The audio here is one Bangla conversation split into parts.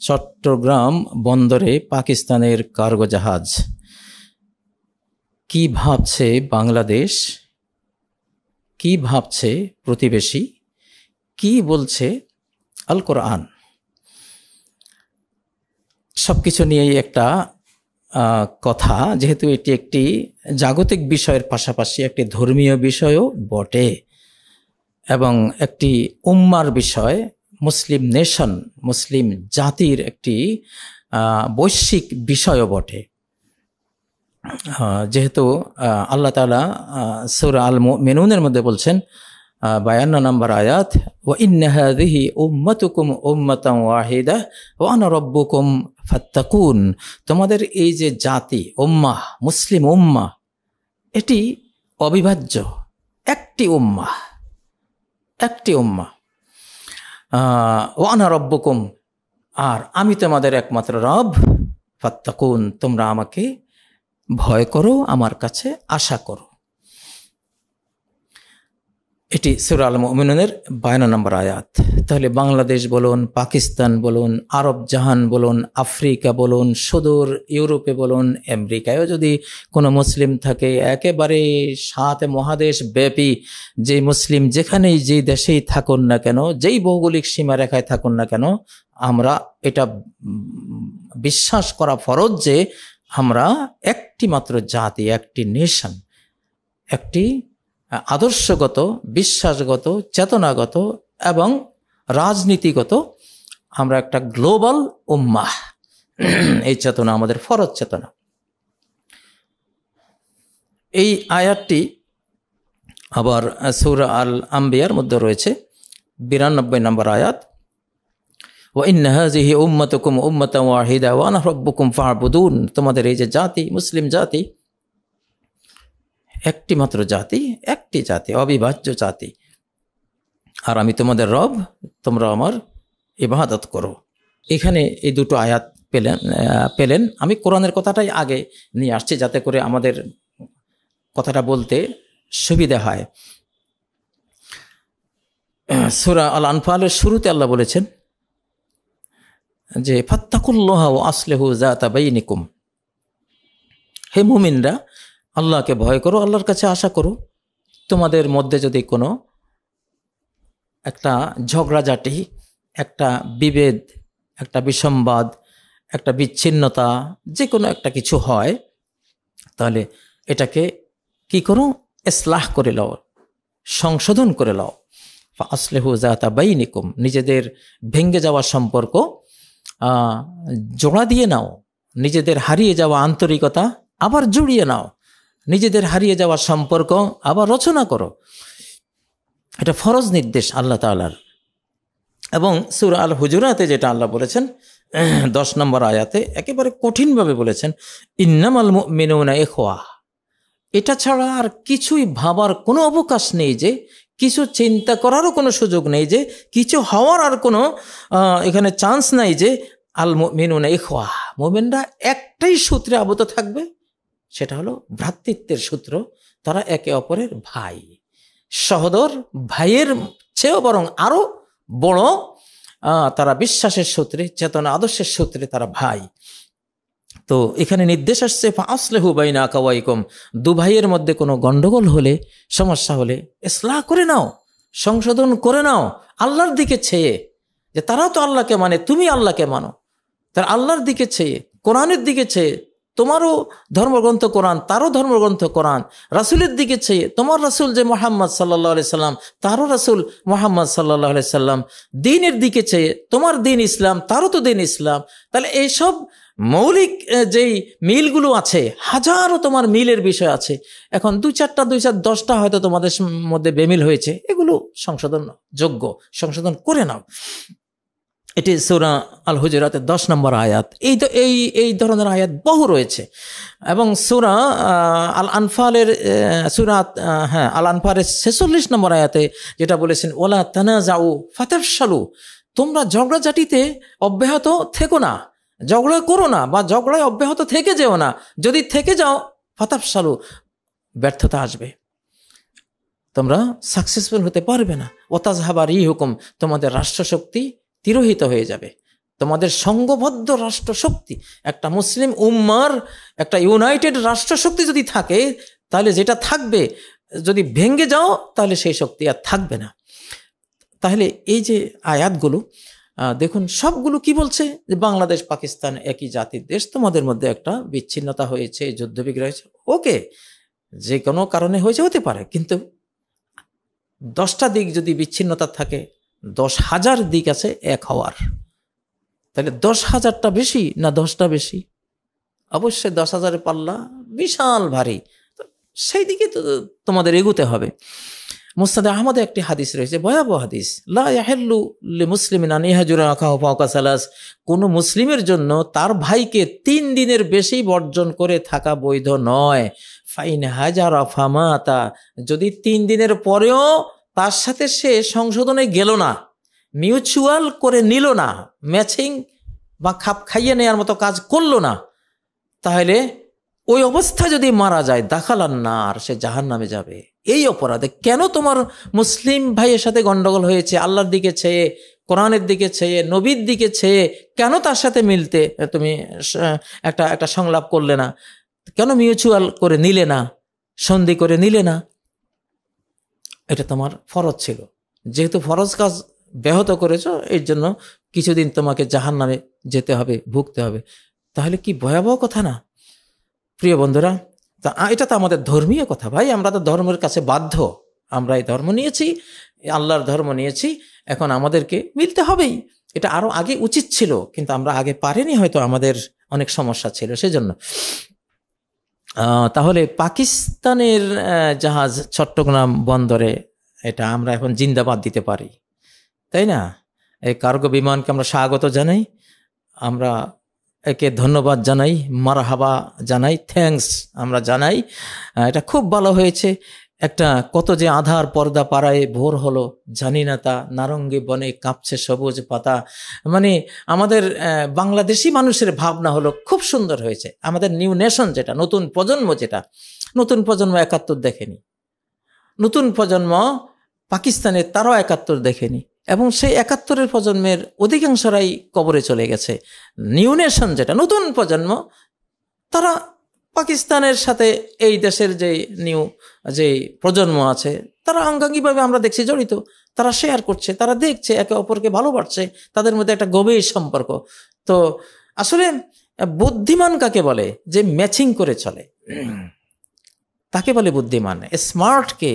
চট্টগ্রাম বন্দরে পাকিস্তানের কার্গো জাহাজ। কি ভাবছে বাংলাদেশ, কি ভাবছে প্রতিবেশী, কি বলছে আল কোরআন, সবকিছু নিয়েই একটা কথা। যেহেতু এটি একটি জাগতিক বিষয়ের পাশাপাশি একটি ধর্মীয় বিষয়ও বটে এবং একটি উম্মার বিষয়, মুসলিম নেশন, মুসলিম জাতির একটি বৈশ্বিক বিষয়ও বটে। যেহেতু আল্লাহ তাআলা সূরা আল মুমিনুনের মধ্যে বলছেন 52 নম্বর আয়াত, ওয়া ইন্না হাযিহি উম্মাতুকুম উম্মাতান ওয়াহিদা ওয়া আনা রাব্বুকুম ফাত্তাকুন। তোমাদের এই যে জাতি উম্মাহ, মুসলিম উম্মাহ, এটি অবিভাজ্য একটি উম্মাহ, একটি উম্মাহ। ওয়া আনা রাব্বুকুম, আর আমি তোমাদের একমাত্র রব, ফাত্তাকুন, তোমরা আমাকে ভয় করো, আমার কাছে আশা করো। এটি সূরা আল মুমিনুনের 52 নম্বর আয়াত। তাহলে বাংলাদেশ বলুন, পাকিস্তান বলুন, আরব জাহান বলুন, আফ্রিকা বলুন, সুদূর ইউরোপে বলুন, আমেরিকায়ও যদি কোনো মুসলিম থাকে, একেবারে 7 মহাদেশ ব্যাপী যে মুসলিম যেখানেই যেই দেশেই থাকুন না কেন, যেই ভৌগোলিক সীমারেখায় থাকুন না কেন, আমরা এটা বিশ্বাস করা ফরজ যে আমরা একটি মাত্র জাতি, একটি নেশন, একটি আদর্শগত, বিশ্বাসগত, চেতনাগত এবং রাজনীতিগত আমরা একটা গ্লোবাল উম্মাহ। এই চেতনা আমাদের ফরজ চেতনা। এই আয়াতটি আবার সূরা আল আম্বিয়ার মধ্যে রয়েছে 92 নম্বর আয়াত, ওয়া ইন্না হাযিহি উম্মাতুকুম উম্মাতান ওয়াহিদা ওয়া আনা রাব্বুকুম ফা'বুদুন। তোমাদের এই যে জাতি, মুসলিম জাতি, একটি মাত্র জাতি, একটি জাতি, অবিভাজ্য জাতি, আর আমি তোমাদের রব, তোমরা আমার ইবাদত করো। এখানে এই দুটো আয়াত পেলেন। আমি কোরআনের কথাটাই আগে নিয়ে আসছি যাতে করে আমাদের কথাটা বলতে সুবিধা হয়। সূরা আল আনফালের শুরুতে আল্লাহ বলেছেন যে ফাত্তাকুল্লাহা ওয়া আসলিহু যাতা বাইনিকুম। হে মুমিনরা, আল্লাহকে ভয় করো, আল্লাহর কাছে আশা করো। তোমাদের মধ্যে যদি কোনো একটা ঝগড়াঝাটি, একটা বিভেদ, একটা বিসম্বাদ, একটা বিচ্ছিন্নতা, যে কোনো একটা কিছু হয়, তাহলে এটাকে কি করো? ইসলাহ করে লও, সংশোধন করে লও। ফাসলিহু যাতা বাইনিকুম, নিজেদের ভেঙ্গে যাওয়া সম্পর্ক জোড়া দিয়ে নাও, নিজেদের হারিয়ে যাওয়া আন্তরিকতা আবার জুড়িয়ে নাও, নিজেদের হারিয়ে যাওয়া সম্পর্ক আবার রচনা করো। এটা ফরজ নির্দেশ আল্লাহ তাআলার। এবং সূরা আল হুজুরাতে যেটা আল্লাহ বলেছেন 10 নম্বর আয়াতে একেবারে কঠিনভাবে বলেছেন, ইন্নামাল মুমিনুনা ইখওয়া। এটা ছাড়া আর কিছুই ভাবার কোনো অবকাশ নেই, যে কিছু চিন্তা করারও কোনো সুযোগ নেই, যে কিছু হওয়ার আর কোনো এখানে চান্স নাই, যে আল মুমিনুনা ইখওয়া, মুমিনরা একটাই সূত্রে আবদ্ধ থাকবে, সেটা হলো ভ্রাতৃত্বের সূত্র। তারা একে অপরের ভাই, সহোদর, ভাইয়ের চেয়েও বরং আরো বড়। তারা বিশ্বাসের সূত্রে, চেতনা, আদর্শের সূত্রে তারা ভাই। তো এখানে নির্দেশ আসছে ফাসলিহু বাইনা আখাওয়াইকুম, দু ভাইয়ের মধ্যে কোনো গন্ডগোল হলে, সমস্যা হলে ইসলাহ করে নাও, সংশোধন করে নাও, আল্লাহর দিকে চেয়ে। যে তারাও তো আল্লাহকে মানে, তুমি আল্লাহকে মানো, তারা আল্লাহর দিকে চেয়ে, কোরআনের দিকে চেয়ে, তোমারও ধর্মগ্রন্থ কোরআন, তারও ধর্মগ্রন্থ কোরআন, রাসূলের দিকে চেয়ে, তোমার রাসূল যে মুহাম্মদ সাল্লাল্লাহু আলাইহি সাল্লাম, তারও রাসূল মুহাম্মদ সাল্লাল্লাহু আলাইহি সাল্লাম, দ্বীনের দিকে চেয়ে, তোমার দ্বীন ইসলাম, তারও তো দ্বীন ইসলাম। তাহলে এইসব মৌলিক যেই মিলগুলো আছে, হাজারো তোমার মিলের বিষয় আছে। এখন 2-4টা 10টা হয়তো তোমাদের মধ্যে বেমিল হয়েছে, এগুলো সংশোধন যোগ্য, সংশোধন করে নাও। এটি সূরা আল হুজুরাতের 10 নম্বর আয়াত। এই ধরনের আয়াত বহু রয়েছে। এবং সূরা আল আনফালের আল আনফালের 46 নম্বর আয়াতে যেটা বলেছেন, ওয়ালা তানাজাউ ফাতাফশালু, তোমরা ঝগড়াঝাটিতে অব্যাহত থেকো না, ঝগড়া করো না, বা ঝগড়ায় অব্যাহত থেকে যেও না। যদি থেকে যাও, ফাতাফশালু, ব্যর্থতা আসবে, তোমরা সাকসেসফুল হতে পারবে না। ওয়াতাযহাবা রিহুকুম, তোমাদের রাষ্ট্রশক্তি তিরোহিত হয়ে যাবে, তোমাদের সংঘবদ্ধ রাষ্ট্রশক্তি, একটা মুসলিম উম্মার একটা ইউনাইটেড রাষ্ট্রশক্তি যদি থাকে, তাহলে যেটা থাকবে, যদি ভেঙে যাও তাহলে সেই শক্তি আর থাকবে না। তাহলে এই যে আয়াতগুলো দেখুন, সবগুলো কি বলছে? যে বাংলাদেশ পাকিস্তান একই জাতির দেশ, তোমাদের মধ্যে একটা বিচ্ছিন্নতা হয়েছে, যুদ্ধবিগ্রহ হয়েছে, ওকে, যে কোনো কারণে হয়েছে, হতে পারে, কিন্তু 10টা দিক যদি বিচ্ছিন্নতা থাকে, 10,000 দিক আছে এক হওয়ার। তাহলে 10,000টা বেশি না 10টা বেশি? অবশ্যই 10,000-এর পাল্লা বিশাল ভারী, সেই দিকে তো তোমাদের এগুতে হবে। মুসনাদে আহমদে একটি হাদিস রয়েছে, ভয়াবহ হাদিস, লা ইয়াহিল্লু লিমুসলিমিন আন ইয়াহজুরা আখাহু ফাওকা সালাস, কোনো মুসলিমের জন্য তার ভাইকে 3 দিনের বেশি বর্জন করে থাকা বৈধ নয়। ফাইন হাজারা ফামাতা, যদি 3 দিনের পরেও তার সাথে সে সংশোধনে গেল না, মিউচুয়াল করে নিল না, ম্যাচিং বা খাপ খাইয়ে নেওয়ার মতো কাজ করলো না, তাহলে ওই অবস্থা যদি মারা যায়, দাখালান নার, সে জাহান্নামে যাবে। এই অপরাধে কেন তোমার মুসলিম ভাইয়ের সাথে গন্ডগোল হয়েছে, আল্লাহর দিকে চেয়ে, কোরআনের দিকে চেয়ে, নবীর দিকে চেয়ে, কেন তার সাথে মিলতে তুমি একটা সংলাপ করলে না? কেন মিউচুয়াল করে নিলে না, সন্ধি করে নিলে না? এটা তোমার ফরজ ছিল, যেহেতু ফরজ কাজ ব্যাহত করেছো, এর জন্য কিছুদিন তোমাকে জাহান্নামে যেতে হবে, ভুগতে হবে। তাহলে কি ভয়াবহ কথা না প্রিয় বন্ধুরা? তা এটা তো আমাদের ধর্মীয় কথা ভাই, আমরা তো ধর্মের কাছে বাধ্য, আমরা এই ধর্ম নিয়েছি, আল্লাহর ধর্ম নিয়েছি, এখন আমাদেরকে মিলতে হবেই। এটা আরো আগে উচিত ছিল, কিন্তু আমরা আগে পারিনি, হয়তো আমাদের অনেক সমস্যা ছিল সেজন্য। তাহলে পাকিস্তানের জাহাজ চট্টগ্রাম বন্দরে, এটা আমরা এখন জিন্দাবাদ দিতে পারি, তাই না? এই কার্গো বিমানকে আমরা স্বাগত জানাই, আমরা একে ধন্যবাদ জানাই, মারহাবা জানাই, থ্যাঙ্কস আমরা জানাই। এটা খুব ভালো হয়েছে। একটা কত যে আধার পর্দা পাড়ায় ভোর হলো, জানি না তা নারঙ্গী বনে কাঁপছে সবুজ পাতা, মানে আমাদের বাংলাদেশি মানুষের ভাবনা হলো খুব সুন্দর হয়েছে। আমাদের নিউ নেশন, যেটা নতুন প্রজন্ম, যেটা নতুন প্রজন্ম 71 দেখেনি, নতুন প্রজন্ম পাকিস্তানের তারাও 71 দেখেনি, এবং সেই 71-এর প্রজন্মের অধিকাংশরাই কবরে চলে গেছে। নিউ নেশন, যেটা নতুন প্রজন্ম, তারা পাকিস্তানের সাথে এই দেশের যে প্রজন্ম আছে, তারা অঙ্গাঙ্গিভাবে আমরা দেখছি জড়িত, তারা শেয়ার করছে, তারা দেখছে, একে অপরকে ভালোবাসছে, তাদের মধ্যে একটা গভীর সম্পর্ক। তো আসলে বুদ্ধিমান কাকে বলে? যে ম্যাচিং করে চলে, তাকে বলে বুদ্ধিমান। স্মার্টকে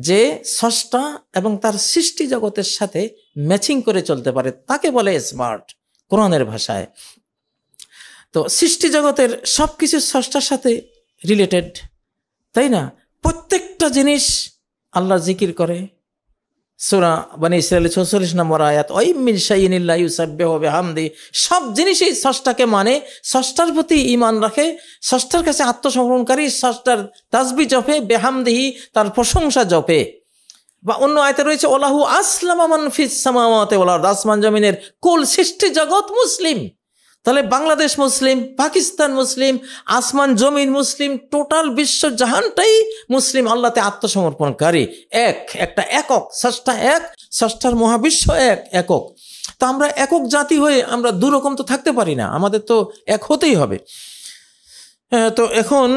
যে স্রষ্টা এবং তার সৃষ্টি জগতের সাথে ম্যাচিং করে চলতে পারে, তাকে বলে স্মার্ট কোরআনের ভাষায়। তো সৃষ্টি জগতের সবকিছু স্রষ্টার সাথে রিলেটেড, তাই না? প্রত্যেকটা জিনিস আল্লাহ জিকির করে। সূরা বনী ইসরাঈল 46 নম্বর আয়াত, ওয়াইম মিন শাইইন ইল্লা ইউসাব্বিহু বিহামদি, সব জিনিসই স্রষ্টাকে মানে, স্রষ্টার প্রতি ঈমান রাখে, স্রষ্টার কাছে আত্মসমর্পণকারী, স্রষ্টার তাসবিহ জপে, বিহামদিহি তার প্রশংসা জপে। বা অন্য আয়াতে রয়েছে, ওয়ালাহু আসলামা মান ফিস সামাওয়াতি ওয়াল আরদ, আসমান জমিনের কুল সৃষ্টি জগৎ মুসলিম। তাহলে বাংলাদেশ মুসলিম, পাকিস্তান মুসলিম, আসমান জমিন মুসলিম, টোটাল বিশ্ব জাহানটাই মুসলিম, আল্লাহতে আত্মসমর্পণকারী। একটা একক স্রষ্টা, এক স্রষ্টার মহাবিশ্ব একক। তো আমরা একক জাতি হয়ে আমরা দুরকম তো থাকতে পারি না, আমাদের তো এক হতেই হবে। তো এখন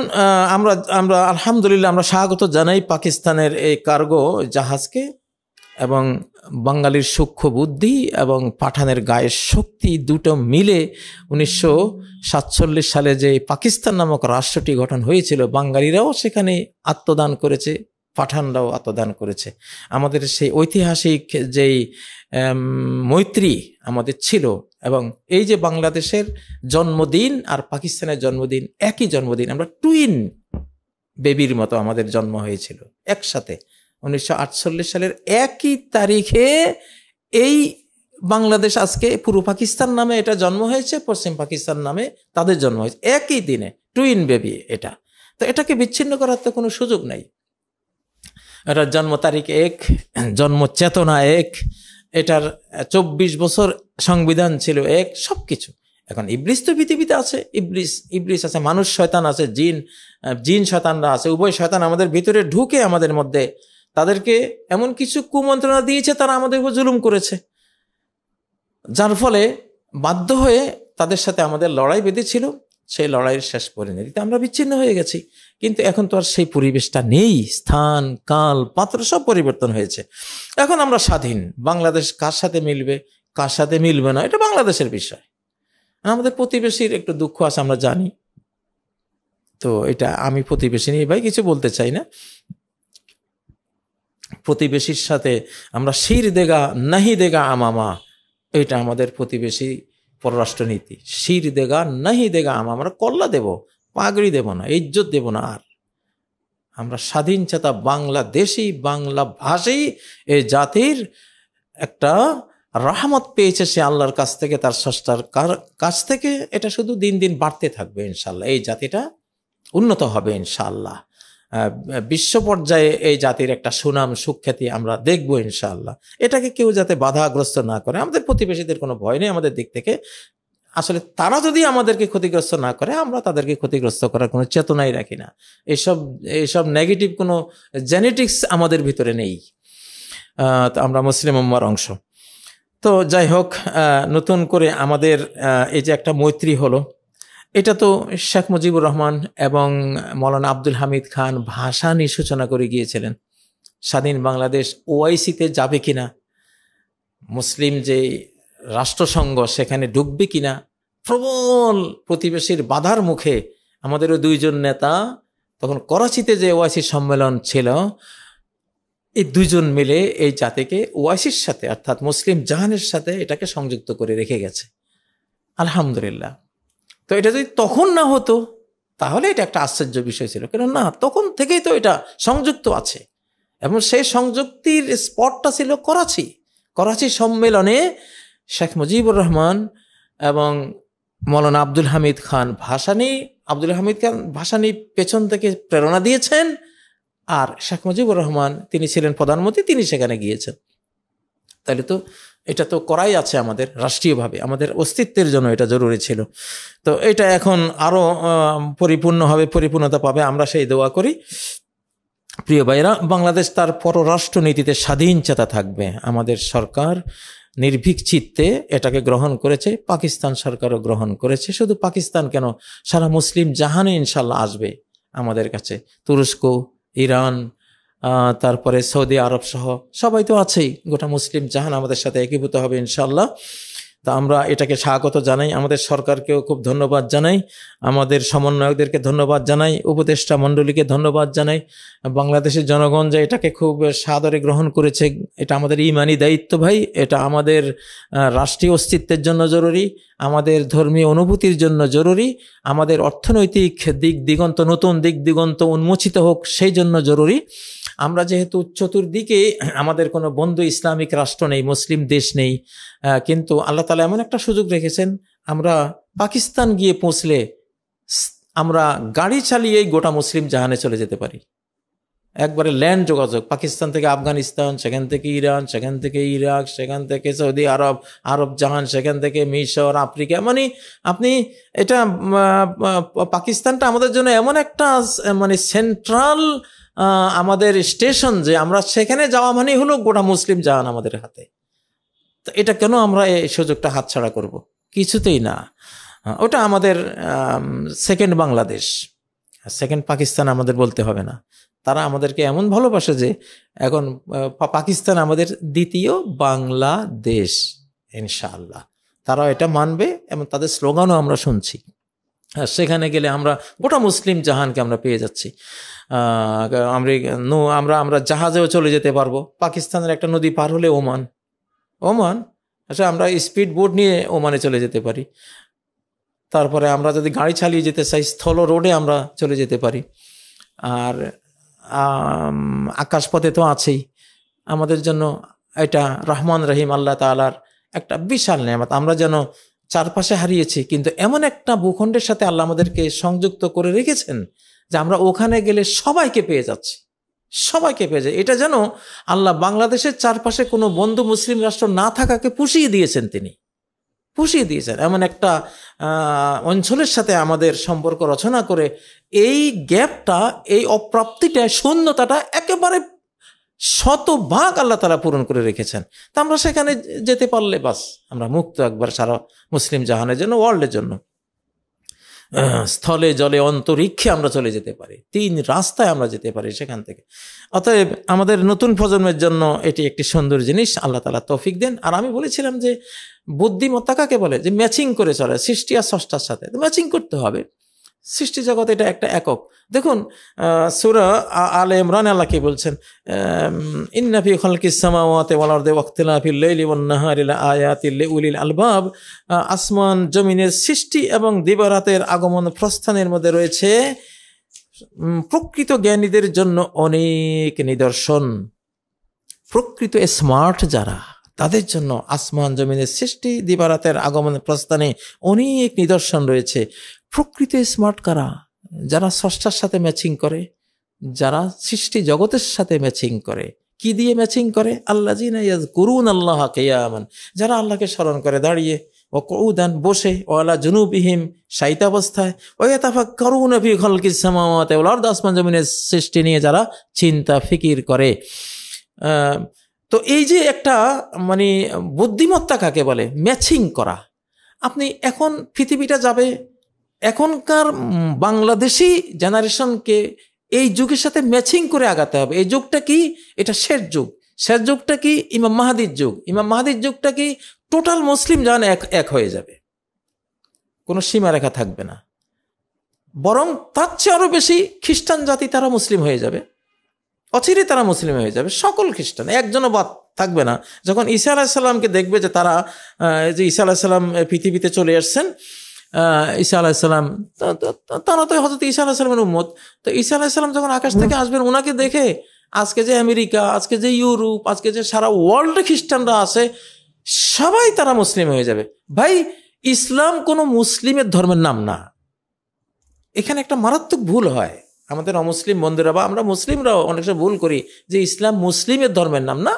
আমরা আলহামদুলিল্লাহ আমরা স্বাগত জানাই পাকিস্তানের এই কার্গো জাহাজকে, এবং বাঙালির সূক্ষ্ম বুদ্ধি এবং পাঠানের গায়ের শক্তি দুটো মিলে 1947 সালে যে পাকিস্তান নামক রাষ্ট্রটি গঠন হয়েছিল, বাঙালিরাও সেখানে আত্মদান করেছে, পাঠানরাও আত্মদান করেছে। আমাদের সেই ঐতিহাসিক যেই মৈত্রী আমাদের ছিল, এবং এই যে বাংলাদেশের জন্মদিন আর পাকিস্তানের জন্মদিন একই জন্মদিন, আমরা টুইন বেবির মতো আমাদের জন্ম হয়েছিল একসাথে। 1948 সালের একই তারিখে এই বাংলাদেশ, আজকে পূর্ব পাকিস্তান নামে এটা জন্ম হয়েছে, পশ্চিম পাকিস্তান নামে তাদের জন্ম হয়েছে, একই দিনে, টুইন বেবি এটা। তো এটাকে বিচ্ছিন্ন করার তো কোনো সুযোগ নাই। এটার জন্ম তারিখ এক, জন্ম চেতনা এক, এটার 24 বছর সংবিধান ছিল এক, সবকিছু। এখন ইবলিস তো পৃথিবীতে আছে, ইবলিস আছে, মানুষ শয়তান আছে, জিন শয়তানরা আছে, উভয় শয়তান আমাদের ভিতরে ঢুকে আমাদের মধ্যে তাদেরকে এমন কিছু কুমন্ত্রণা দিয়েছে, তারা আমাদের উপর জুলুম করেছে, যার ফলে বাধ্য হয়ে তাদের সাথে আমাদের লড়াই বেঁধেছিল। সেই লড়াইয়ের শেষ পরিণতিতে আমরা বিচ্ছিন্ন হয়ে গেছি। কিন্তু এখন তো আর সেই পরিবেশটা নেই। স্থান, কাল, পাত্র সব পরিবর্তন হয়েছে। এখন আমরা স্বাধীন। বাংলাদেশ কার সাথে মিলবে, কার সাথে মিলবে না, এটা বাংলাদেশের বিষয়। আমাদের প্রতিবেশীর একটু দুঃখ আছে, আমরা জানি। তো এটা আমি প্রতিবেশী নিয়ে ভাই কিছু বলতে চাই না। প্রতিবেশীর সাথে আমরা শির দেগা নাহি দেগা আমামা, এটা আমাদের প্রতিবেশী পররাষ্ট্রনীতি। শির দেগা নাহি দেগা আমামা, আমরা কল্লা দেব, পাগড়ি দেব না, ইজ্জত দেব না। আর আমরা স্বাধীন চেতা বাংলাদেশি, বাংলা ভাষী এই জাতির একটা রহমত পেয়েছে সে আল্লাহর কাছ থেকে, তার স্রষ্টার কাছ থেকে। এটা শুধু দিন দিন বাড়তে থাকবে ইনশাল্লাহ। এই জাতিটা উন্নত হবে ইনশাআল্লাহ। বিশ্ব পর্যায়ে এই জাতির একটা সুনাম সুখ্যাতি আমরা দেখব ইনশাআল্লাহ। এটাকে কেউ যাতে বাধাগ্রস্ত না করে। আমাদের প্রতিবেশীদের কোনো ভয় নেই আমাদের দিক থেকে। আসলে তারা যদি আমাদেরকে ক্ষতিগ্রস্ত না করে, আমরা তাদেরকে ক্ষতিগ্রস্ত করার কোনো চেতনাই রাখি না। এইসব নেগেটিভ কোনো জেনেটিক্স আমাদের ভিতরে নেই। তো আমরা মুসলিম উম্মার অংশ। তো যাই হোক, নতুন করে আমাদের এই যে একটা মৈত্রী হলো, এটা তো শেখ মুজিবুর রহমান এবং মৌলানা আব্দুল হামিদ খান ভাসানী সূচনা করে গিয়েছিলেন। স্বাধীন বাংলাদেশ ওআইসিতে যাবে কিনা, মুসলিম যে রাষ্ট্রসংঘ সেখানে ঢুকবে কিনা, প্রবল প্রতিবেশীর বাধার মুখে আমাদের ওই দুইজন নেতা তখন করাচিতে যে ওআইসি সম্মেলন ছিল, এই দুইজন মিলে এই জাতিকে ওআইসির সাথে অর্থাৎ মুসলিম জাহানের সাথে এটাকে সংযুক্ত করে রেখে গেছে। আলহামদুলিল্লাহ। তো এটা যদি তখন না হতো তাহলে এটা একটা আশ্চর্য বিষয় ছিল। কেন না, তখন থেকেই তো এটা সংযুক্ত আছে এবং সেই সংযুক্তির স্পটটা ছিল করাচি সম্মেলনে শেখ মুজিবুর রহমান এবং মৌলানা আব্দুল হামিদ খান ভাসানী পেছন থেকে প্রেরণা দিয়েছেন, আর শেখ মুজিবুর রহমান তিনি ছিলেন প্রধানমন্ত্রী, তিনি সেখানে গিয়েছেন। তাহলে তো এটা তো করাই আছে আমাদের রাষ্ট্রীয়ভাবে, আমাদের অস্তিত্বের জন্য এটা জরুরি ছিল। তো এটা এখন আরও পরিপূর্ণতা পাবে, আমরা সেই দোয়া করি। প্রিয় ভাইরা, বাংলাদেশ তার পররাষ্ট্র নীতিতে স্বাধীন চেতা থাকবে। আমাদের সরকার নির্ভীক চিত্তে এটাকে গ্রহণ করেছে, পাকিস্তান সরকারও গ্রহণ করেছে। শুধু পাকিস্তান কেন, সারা মুসলিম জাহানে ইনশাল্লাহ আসবে আমাদের কাছে। তুরস্ক, ইরান, তারপরে সৌদি আরব সহ সবাই তো আছেই। গোটা মুসলিম জাহান আমাদের সাথে একীভূত হবে ইনশাল্লাহ। তা আমরা এটাকে স্বাগত জানাই। আমাদের সরকারকেও খুব ধন্যবাদ জানাই, আমাদের সমন্বয়কদেরকে ধন্যবাদ জানাই, উপদেষ্টা মণ্ডলীকে ধন্যবাদ জানাই। বাংলাদেশের জনগণ যে এটাকে খুব সাদরে গ্রহণ করেছে, এটা আমাদের ইমানি দায়িত্ব ভাই। এটা আমাদের রাষ্ট্রীয় অস্তিত্বের জন্য জরুরি, আমাদের ধর্মীয় অনুভূতির জন্য জরুরি, আমাদের অর্থনৈতিক নতুন দিক দিগন্ত উন্মোচিত হোক সেই জন্য জরুরি। আমরা যেহেতু চতুর্দিকে আমাদের কোনো বন্ধু ইসলামিক রাষ্ট্র নেই, মুসলিম দেশ নেই, কিন্তু আল্লাহ তাআলা এমন একটা সুযোগ রেখেছেন, আমরা পাকিস্তান গিয়ে পৌঁছলে আমরা গাড়ি চালিয়েই গোটা মুসলিম জাহানে চলে যেতে পারি। একবারে ল্যান্ড যোগাযোগ, পাকিস্তান থেকে আফগানিস্তান, সেখান থেকে ইরান, সেখান থেকে ইরাক, সেখান থেকে সৌদি আরব জাহান, সেখান থেকে মিশর, আফ্রিকা। মানে আপনি এটা পাকিস্তানটা আমাদের জন্য এমন একটা সেন্ট্রাল আমাদের স্টেশন, যে আমরা সেখানে যাওয়া মানে হলো গোটা মুসলিম জাহান আমাদের হাতে। তো এটা কেন আমরা এই সুযোগটা হাতছাড়া করব? কিছুতেই না। ওটা আমাদের সেকেন্ড বাংলাদেশ, সেকেন্ড পাকিস্তান আমাদের বলতে হবে না। তারা আমাদেরকে এমন ভালোবাসে যে এখন পাকিস্তান আমাদের দ্বিতীয় বাংলাদেশ ইনশাআল্লাহ। তারাও এটা মানবে এবং তাদের স্লোগানও আমরা শুনছি। সেখানে গেলে আমরা গোটা মুসলিম জাহানকে আমরা পেয়ে যাচ্ছি। আমরা জাহাজেও চলে যেতে পারবো। পাকিস্তানের একটা নদী পার হলে ওমান, আচ্ছা আমরা স্পিড বোট নিয়ে ওমানে চলে যেতে পারি। তারপরে আমরা যদি গাড়ি চালিয়ে যেতে চাই, স্থল রোডে আমরা চলে যেতে পারি। আর আকাশপথে তো আছেই। আমাদের জন্য এটা রহমান রহিম আল্লাহ তাআলার একটা বিশাল নেয়ামত। আমরা যেন চারপাশে হারিয়েছি, কিন্তু এমন একটা ভূখণ্ডের সাথে আল্লাহ আমাদেরকে সংযুক্ত করে রেখেছেন যে আমরা ওখানে গেলে সবাইকে পেয়ে যাচ্ছি, সবাইকে পেয়ে যায়। এটা যেন আল্লাহ বাংলাদেশের চারপাশে কোনো বন্ধু মুসলিম রাষ্ট্র না থাকাকে পুষিয়ে দিয়েছেন, তিনি পুষিয়ে দিয়েছেন। এমন একটা অঞ্চলের সাথে আমাদের সম্পর্ক রচনা করে এই গ্যাপটা, এই অপ্রাপ্তিটা, শূন্যতাটা একেবারে শতভাগ আল্লাহ তাআলা পূরণ করে রেখেছেন। তা আমরা সেখানে যেতে পারলে বাস আমরা মুক্ত একবার সারা মুসলিম জাহানের জন্য, ওয়ার্ল্ডের জন্য। স্থলে জলে অন্তরিক্ষে আমরা চলে যেতে পারি, 3 রাস্তায় আমরা যেতে পারি সেখান থেকে। অতএব আমাদের নতুন প্রজন্মের জন্য এটি একটি সুন্দর জিনিস, আল্লাহ তাআলা তৌফিক দেন। আর আমি বলেছিলাম যে বুদ্ধিমত্তা কাকে বলে, যে ম্যাচিং করে চলে সৃষ্টি আর স্রষ্টার সাথে, ম্যাচিং করতে হবে। সৃষ্টি জগৎ এটা একটা একক। দেখুন সূরা আলে ইমরান আল্লাহ কি বলছেন, ইন্না ফি খালকিস সামাওয়াতি ওয়াল আরদি ওয়াখতিলাফিল লাইলি ওয়ান নাহারি লাআয়াতিল লিউলিল আলবাব, আসমান জমিনের সৃষ্টি এবং দিবারাতের আগমন প্রস্থানের মধ্যে রয়েছে প্রকৃত জ্ঞানীদের জন্য অনেক নিদর্শন। প্রকৃত স্মার্ট যারা, তাদের জন্য আসমান জমিনের সৃষ্টি দিবারাতের আগমন প্রস্থানে অনেক নিদর্শন রয়েছে। প্রকৃত স্মার্ট কারা? যারা স্রষ্টার সাথে ম্যাচিং করে, যারা সৃষ্টি জগতের সাথে ম্যাচিং করে। কি দিয়ে ম্যাচিং করে? আল্লাযিনা ইয়াযকুরুনাল্লাহা কিয়ামান, যারা আল্লাহকে স্মরণ করে দাঁড়িয়ে, ও কুউদান বসে, ও আলা জুনুবিহিম শায়িত অবস্থায়, ওয়া ইয়াতাফাক্কারুনা ফি খালকিস সামাওয়াতি ওয়াল আরদি, আসমান জমিনের সৃষ্টি নিয়ে যারা চিন্তা ফিকির করে। তো এই যে একটা মানে বুদ্ধিমত্তা কাকে বলে, ম্যাচিং করা। আপনি এখন পৃথিবীটা যাবে, এখনকার বাংলাদেশি জেনারেশনকে এই যুগের সাথে ম্যাচিং করে আগাতে হবে। এই যুগটা কি? এটা শেষ যুগ। শেষ যুগটা কি? ইমাম মাহাদির যুগ। ইমাম মাহাদির যুগটা কি? টোটাল মুসলিম জান এক হয়ে যাবে, কোনো সীমারেখা থাকবে না। বরং তার চেয়ে আরো বেশি খ্রিস্টান জাতি তারা মুসলিম হয়ে যাবে, অচিরে তারা মুসলিম হয়ে যাবে। সকল খ্রিস্টান, একজনও বাদ থাকবে না। যখন ঈসা আলাইহিস সালামকে দেখবে যে তারা, যে ঈসা আলাইহিস সালাম পৃথিবীতে চলে আসছেন, ঈসা আলাইহিস সালাম তারা তো হযরত ঈসা আলাইহিস সালামের উম্মত। তো ঈসা আলাইহিস সালাম যখন আকাশ থেকে আসবেন, ওনাকে দেখে আজকে যে আমেরিকা, আজকে যে ইউরোপ, আজকে যে সারা ওয়ার্ল্ডে খ্রিস্টানরা আছে, সবাই তারা মুসলিম হয়ে যাবে। ভাই, ইসলাম কোনো মুসলিমের ধর্মের নাম না। এখানে একটা মারাত্মক ভুল হয় আমাদের অমুসলিম বন্ধুরা, বা আমরা মুসলিমরাও অনেক সময় ভুল করি যে ইসলাম মুসলিমের ধর্মের নাম না।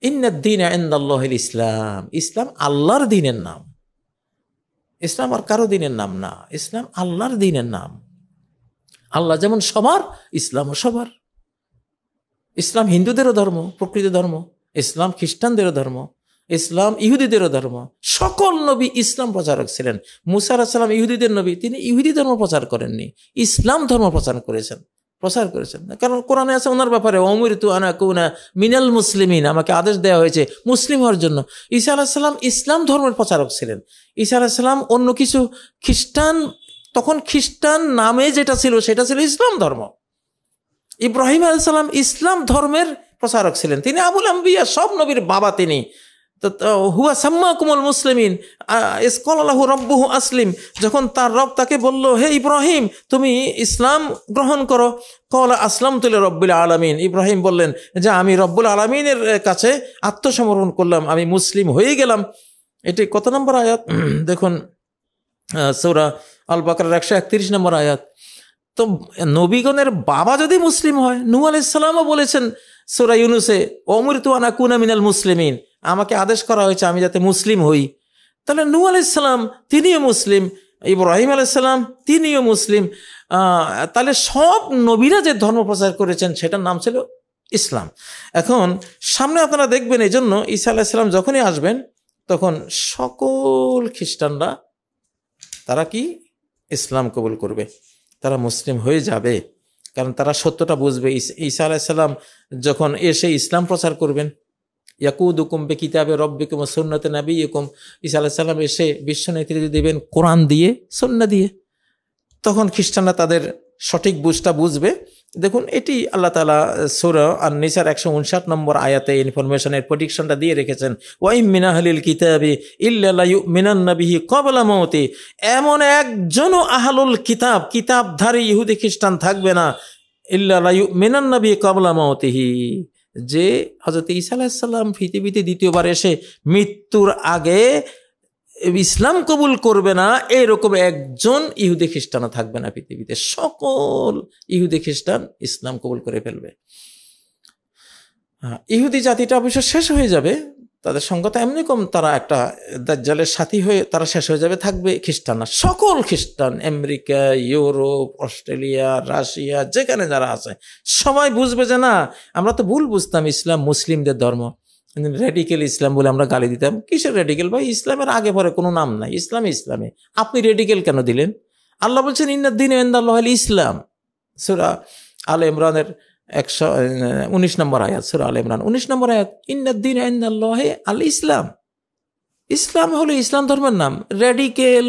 ইন্নাদ-দীনা ইনদাল্লাহিল ইসলাম, ইসলাম আল্লাহর দ্বীনের নাম। ইসলাম আর কারো দ্বীনের নাম না, ইসলাম আল্লাহর দ্বীনের নাম। আল্লাহ যেমন সবার, ইসলামও সবার। ইসলাম হিন্দুদেরও ধর্ম, প্রকৃত ধর্ম। ইসলাম খ্রিস্টানদেরও ধর্ম, ইসলাম ইহুদিদেরও ধর্ম। সকল নবী ইসলাম প্রচারক ছিলেন। মুসা আলাইহিস সালাম ইহুদিদের নবী, তিনি ইহুদি ধর্ম প্রচার করেননি, ইসলাম ধর্ম প্রচার করেছেন। কারণ কোরআনে আছে ওনার ব্যাপারে, উমিরতু আন আকুনা মিনাল মুসলিমিন, আমাকে আদেশ দেওয়া হয়েছে মুসলিম হওয়ার জন্য। ঈসা আলাইহিস সালাম ইসলাম ধর্মের প্রচারক ছিলেন। ঈসা আলাইহিস সালাম অন্য কিছু, খ্রিস্টান, তখন খ্রিস্টান নামে যেটা ছিল সেটা ছিল ইসলাম ধর্ম। ইব্রাহিম আলাইহিস সালাম ইসলাম ধর্মের প্রচারক ছিলেন, তিনি আবুল আম্বিয়া, সব নবীর বাবা তিনি। হুয়া সাম্মাকুমুল মুসলিমিন ইস ক্বালা লাহু রাব্বুহু আসলিম, যখন তার রব তাকে বলল, হে ইব্রাহিম তুমি ইসলাম গ্রহণ করো, ক্বালা আসলামতু লিরাব্বিল আলামিন, ইব্রাহিম বললেন যে আমি রব্বুল আলামিনের কাছে আত্মসমর্পণ করলাম, আমি মুসলিম হয়ে গেলাম। এটি কত নম্বর আয়াত দেখুন, সূরা আল বাকারার 131 নম্বর আয়াত। তো নবীগণের বাবা যদি মুসলিম হয়, নূহ আলাইহিস সালামও বলেছেন সূরা ইউনূসে, উমিরতু আন আকুনা মিনাল মুসলিমিন, আমাকে আদেশ করা হয়েছে আমি যাতে মুসলিম হই। তাহলে নূহ আলাইহিস সালাম তিনিও মুসলিম, ইব্রাহিম আলাইহিস সালাম তিনিও মুসলিম। তাহলে সব নবীরা যে ধর্ম প্রচার করেছেন সেটার নাম ছিল ইসলাম। এখন সামনে আপনারা দেখবেন, এই জন্য ঈসা আলাইহিস সালাম যখনই আসবেন তখন সকল খ্রিস্টানরা তারা কি ইসলাম কবুল করবে, তারা মুসলিম হয়ে যাবে। কারণ তারা সত্যটা বুঝবে। ঈসা আলাইহিস সালাম যখন এসে ইসলাম প্রচার করবেন, ইয়াকুদুকুম বিকিতাবে রব্বিকুম ওয়া সুন্নাতি নাবিয়্যিকুম, ঈসা আলাইহিস সালাম এসে বিশ্ব নেতৃত্ব দিবেন কোরআন দিয়ে, সুন্নাহ দিয়ে, তখন খ্রিস্টানরা তাদের সঠিক বুঝটা বুঝবে। দেখুন এটি আল্লাহ তাআলা সূরা আন-নিসার 159 নম্বর আয়াতে ইনফরমেশনের প্রেডিকশনটা দিয়ে রেখেছেন, ওয়া ইম মিন আহলিল কিতাবি ইল্লা লা ইউমিনান্না বিহি ক্বাবলা মাউতি, এমন একজনও আহলুল কিতাব, কিতাবধারী ইহুদি খ্রিস্টান থাকবে না, ইল্লা লা ইউমিনান্না বিহি ক্বাবলা মাউতিহি, যে হযরত ঈসা আলাইহিস সালাম পৃথিবীতে দ্বিতীয়বার এসে মৃত্যুর আগে ইসলাম কবুল করবে না, এরকম একজন ইহুদি খ্রিস্টানও থাকবে না পৃথিবীতে। সকল ইহুদি খ্রিস্টান ইসলাম কবুল করে ফেলবে। ইহুদি জাতিটা অবশ্য শেষ হয়ে যাবে, তাদের সংখ্যা তো এমনি কম, তারা একটা দাজ্জালের সাথী হয়ে তারা শেষ হয়ে যাবে, থাকবে খ্রিস্টানরা, সকল খ্রিস্টান, আমেরিকা, ইউরোপ, অস্ট্রেলিয়া, রাশিয়া, যেখানে যারা আছে সবাই বুঝবে যে না, আমরা তো ভুল বুঝতাম ইসলাম মুসলিমদের ধর্ম, রেডিকেল ইসলাম বলে আমরা গালি দিতাম। কিসের রেডিকেল ভাই? ইসলামের আগে পরে কোনো নাম নাই, ইসলামে ইসলামে, আপনি রেডিকেল কেন দিলেন? আল্লাহ বলছেন ইন্নাদ-দীন ইনদাল্লাহিল ইসলাম, সূরা আলে ইমরানের 119 নম্বর আয়াত, সূরা আলে ইমরান 19 নম্বর আয়াত, ইন্নাদ-দীন ইনদাল্লাহি আল ইসলাম। ইসলাম হলো ইসলাম ধর্মের নাম। রেডিকেল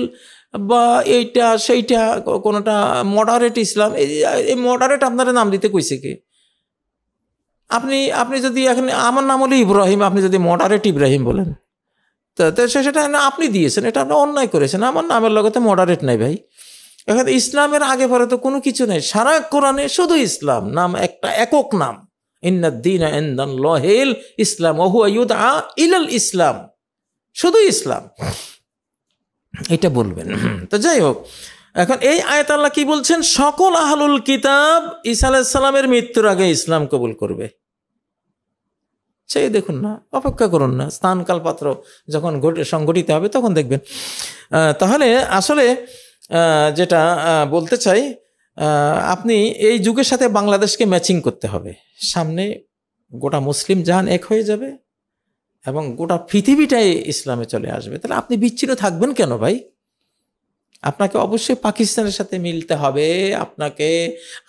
বা এইটা সেইটা কোনোটা মডারেট ইসলাম, এই মডারেট আপনারা নাম দিতে কইছে কি? আপনি যদি এখন আমার নাম হলো ইব্রাহিম, আপনি যদি মডারেট ইব্রাহিম বলেন তো সেটা আপনি দিয়েছেন, এটা আপনি অন্যায় করেছেন। আমার নামের লগতে মডারেট নাই ভাই। এখানে ইসলামের আগে পরে তো কোনো কিছু নেই, সারা কোরআনে শুধু ইসলাম নাম, একটা একক নাম, ইন্নাদ-দীন ইনদাল্লাহিল ইসলাম ওয়া হুয়া ইউদআ ইলাল ইসলাম, শুধু ইসলাম, এটা বলবেন। তো যাই হোক, এখন এই আয়াত আল্লাহ কি বলছেন? সকল আহলুল কিতাব ঈসা আলাইহিস সালামের মৃত্যুর আগে ইসলাম কবুল করবে। সেই দেখুন না, অপেক্ষা করুন না, স্থানকাল পাত্র যখন সংঘটিত হবে তখন দেখবেন। তাহলে আসলে যেটা বলতে চাই, আপনি এই যুগের সাথে বাংলাদেশকে ম্যাচিং করতে হবে। সামনে গোটা মুসলিম জাহান এক হয়ে যাবে এবং গোটা পৃথিবীটাই ইসলামে চলে আসবে। তাহলে আপনি বিচ্ছিন্ন থাকবেন কেন ভাই? আপনাকে অবশ্যই পাকিস্তানের সাথে মিলতে হবে, আপনাকে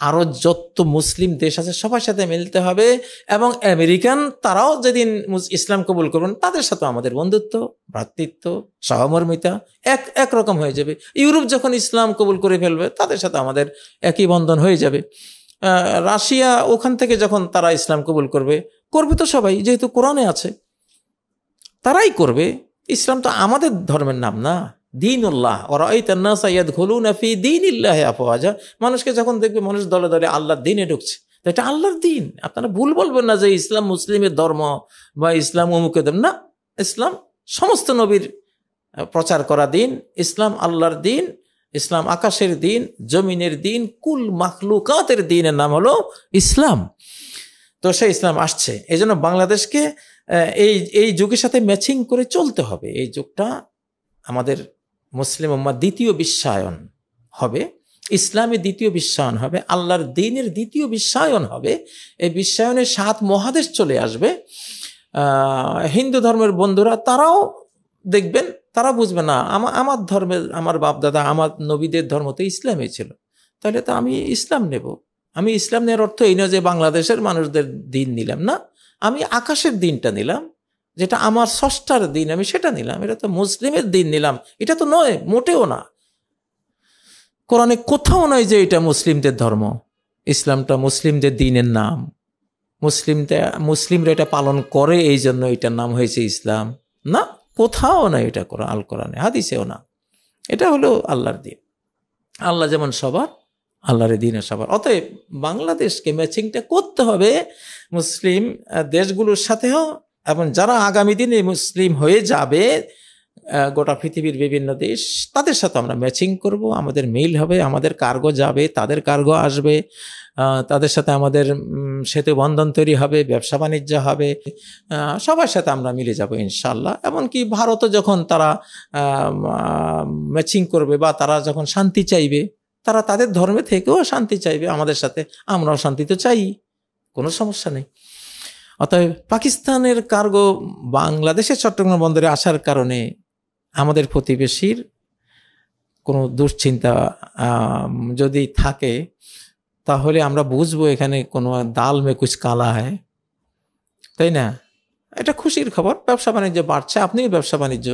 আরও যত মুসলিম দেশ আছে সবার সাথে মিলতে হবে, এবং আমেরিকান তারাও যেদিন ইসলাম কবুল করবেন তাদের সাথে আমাদের বন্ধুত্ব, ভ্রাতৃত্ব, সহমর্মিতা একরকম হয়ে যাবে। ইউরোপ যখন ইসলাম কবুল করে ফেলবে তাদের সাথে আমাদের একই বন্ধন হয়ে যাবে। রাশিয়া ওখান থেকে যখন তারা ইসলাম কবুল করবে তো সবাই, যেহেতু কোরআনে আছে তারাই করবে। ইসলাম তো আমাদের ধর্মের নাম না, দীনুল্লাহ। ওয়ারাআইতান নাসা ইয়াদখুলুনা ফি দীনিল্লাহি আফওয়াজা। মানুষকে যখন দেখবে মানুষ দলে দলে আল্লাহর দ্বীনে ঢুকছে, তো এটা আল্লাহর দ্বীন। আপনারা ভুল বলবেন না যে ইসলাম মুসলিমের ধর্ম বা ইসলাম অমুকের ধর্ম, না। ইসলাম সমস্ত নবীর প্রচার করা দিন, ইসলাম আল্লাহর দ্বীন, ইসলাম আকাশের দ্বীন, জমিনের দ্বীন, কুল মাখলুকাতের দ্বীনের নাম হলো ইসলাম। তো সেই ইসলাম আসছে, এই জন্য বাংলাদেশকে এই যুগের সাথে ম্যাচিং করে চলতে হবে। এই যুগটা আমাদের মুসলিম উম্মার দ্বিতীয় বিশ্বায়ন হবে, ইসলামের দ্বিতীয় বিশ্বায়ন হবে, আল্লাহর দ্বীনের দ্বিতীয় বিশ্বায়ন হবে। এই বিশ্বায়নে 7 মহাদেশ চলে আসবে। হিন্দু ধর্মের বন্ধুরা তারাও দেখবেন, তারা বুঝবে না আমার ধর্মের, আমার বাপদাদা, আমার নবীদের ধর্ম তো ইসলামই ছিল, তাহলে তো আমি ইসলাম নেব। আমি ইসলাম নেওয়ার অর্থ এই নয় যে বাংলাদেশের মানুষদের দিন নিলাম, না, আমি আকাশের দিনটা নিলাম, যেটা আমার স্রষ্টার দিন, আমি সেটা নিলাম। এটা তো মুসলিমের দিন নিলাম, এটা তো নয়, মোটেও না। কোরআনে কোথাও নয় যে এটা মুসলিমদের ধর্ম, ইসলামটা মুসলিমদের দিনের নাম, মুসলিমরা এটা পালন করে এই জন্য এটার নাম হয়েছে ইসলাম, না, কোথাও না এটা আল কোরআনে, হাদিসেও না। এটা হলো আল্লাহর দিন। আল্লাহ যেমন সবার, আল্লাহর দিনে সবার। অতএব বাংলাদেশকে ম্যাচিংটা করতে হবে মুসলিম দেশগুলোর সাথেও, এবং যারা আগামী দিনে মুসলিম হয়ে যাবে গোটা পৃথিবীর বিভিন্ন দেশ, তাদের সাথে আমরা ম্যাচিং করব, আমাদের মিল হবে, আমাদের কার্গো যাবে, তাদের কার্গো আসবে, তাদের সাথে আমাদের সেতু বন্ধন তৈরি হবে, ব্যবসা বাণিজ্য হবে, সবার সাথে আমরা মিলে যাব ইনশাল্লাহ। এমনকি ভারতও যখন তারা ম্যাচিং করবে বা তারা যখন শান্তি চাইবে, তারা তাদের ধর্মে থেকেও শান্তি চাইবে আমাদের সাথে, আমরাও শান্তি তো চাই, কোনো সমস্যা নেই। অতএব পাকিস্তানের কার্গো বাংলাদেশের চট্টগ্রাম বন্দরে আসার কারণে আমাদের প্রতিবেশীর কোনো দুশ্চিন্তা যদি থাকে, তাহলে আমরা বুঝবো এখানে কোনো দাল মে কুছ কালা হয়, তাই না? এটা খুশির খবর। ব্যবসা বাণিজ্য বাড়ছে, আপনিও ব্যবসা বাণিজ্য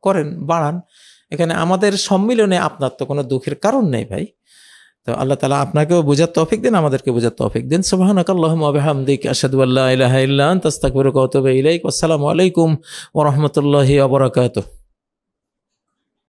করেন, বাড়ান। এখানে আমাদের সম্মিলনে আপনার তো কোনো দুঃখের কারণ নেই ভাই। তো আল্লাহ তাআলা আপনাকেও বোঝার তৌফিক দেন, আমাদেরকে বোঝার তৌফিক দেন। সুবহানাকাল্লাহুম্মা ওয়া বিহামদিকা আশহাদু আল্লা ইলাহা ইল্লা আনতা আস্তাগফিরুকা ওয়া আতুবু ইলাইক। আসসালামু আলাইকুম ওয়া রাহমাতুল্লাহি ওয়া বারাকাতুহু।